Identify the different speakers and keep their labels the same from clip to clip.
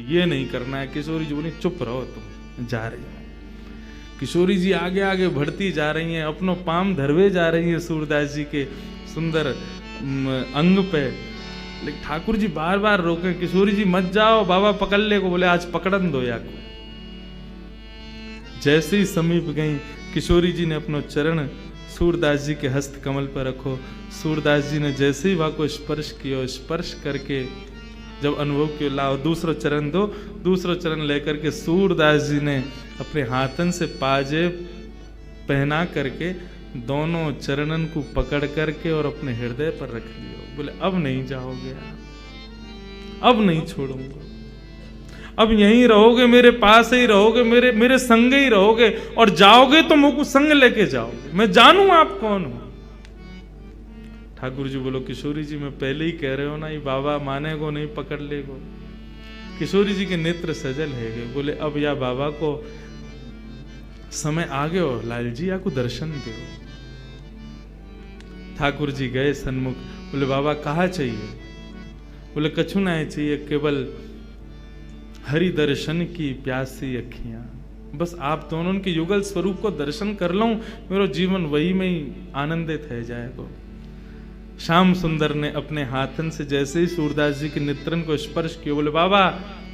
Speaker 1: ये नहीं करना है। किशोरी जी बोले चुप रहो, तुम जा रही हो। किशोरी जी आगे आगे बढ़ती जा रही हैं, अपनो पाम धरवे जा रही है सूरदास जी के सुंदर अंग पे। लेकिन ठाकुर जी बार बार रोके, किशोरी जी मत जाओ, बाबा पकड़ ले को। बोले आज पकड़न दो या को। जैसे ही समीप गई, किशोरी जी ने अपनो चरण सूरदास जी के हस्त कमल पर रखो। सूरदास जी ने जैसे ही वहां को स्पर्श किया, स्पर्श करके जब अनुभव किया, लाओ दूसरा चरण दो। दूसरा चरण लेकर के सूरदास जी ने अपने हाथन से पाजे पहना करके दोनों चरणन को पकड़ करके और अपने हृदय पर रख लियो। बोले अब नहीं जाओगे, अब नहीं छोड़ूंगा, अब यहीं रहोगे, मेरे पास ही रहोगे, मेरे संग ही रहोगे, और जाओगे तो मुझको संग लेके जाओगे, मैं जानू आप कौन हो। ठाकुर जी बोलो किशोरी जी मैं पहले ही कह रहे हो ना, ये बाबा माने को नहीं, पकड़ ले को। किशोरी जी के नेत्र सजल है। बोले अब या बाबा को समय आ गयो, लाल जी या को दर्शन दो। ठाकुर जी गए सन्मुख। बोले बाबा कहा चाहिए? बोले कछु ना चाहिए, केवल हरि दर्शन की प्यासी अखियां, बस आप दोनों के युगल स्वरूप को दर्शन कर लूं, मेरा जीवन वही में ही आनंदित है जाएगा। श्याम सुंदर ने अपने हाथन से जैसे ही सूरदास जी के नेत्रन को स्पर्श किया, बोले बाबा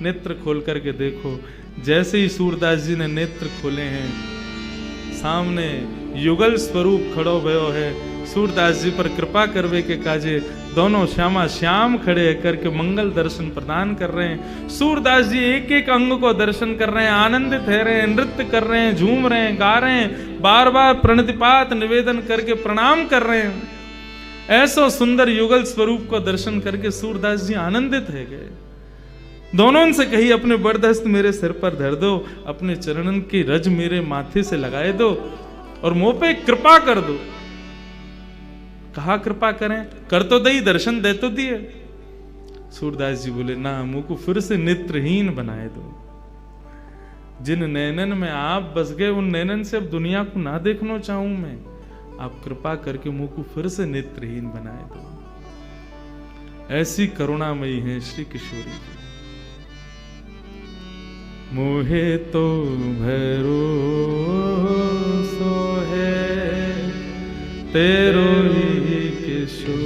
Speaker 1: नेत्र खोल करके देखो। जैसे ही सूरदास जी ने नेत्र खोले हैं, सामने युगल स्वरूप खड़ो भयो है। सूरदास जी पर कृपा करवे के काजे दोनों श्यामा श्याम खड़े करके मंगल दर्शन प्रदान कर रहे हैं। सूरदास जी एक एक अंग को दर्शन कर रहे हैं, आनंदित है रहे हैं, नृत्य कर रहे हैं, झूम रहे हैं, गा रहे हैं, बार बार प्रणतिपात निवेदन करके प्रणाम कर रहे हैं। ऐसो सुंदर युगल स्वरूप को दर्शन करके सूरदास जी आनंदित है गए। दोनों से कही अपने बरदस्त मेरे सिर पर धर दो, अपने चरणन की रज मेरे माथे से लगाए दो और मुंह पे कृपा कर दो। कहा कृपा करें? कर तो दई, दर्शन दे तो दिए। सूरदास जी बोले ना, मुंह को फिर से नेत्रहीन बनाए दो। जिन नैनन में आप बस गए, उन नैनन से अब दुनिया को ना देखना चाहूं मैं। आप कृपा करके मुंह को फिर से नेत्रहीन बनाए दो। ऐसी करुणामयी है श्री किशोरी जी। मोहे तो भरोसो है तेरो ही किशोरी,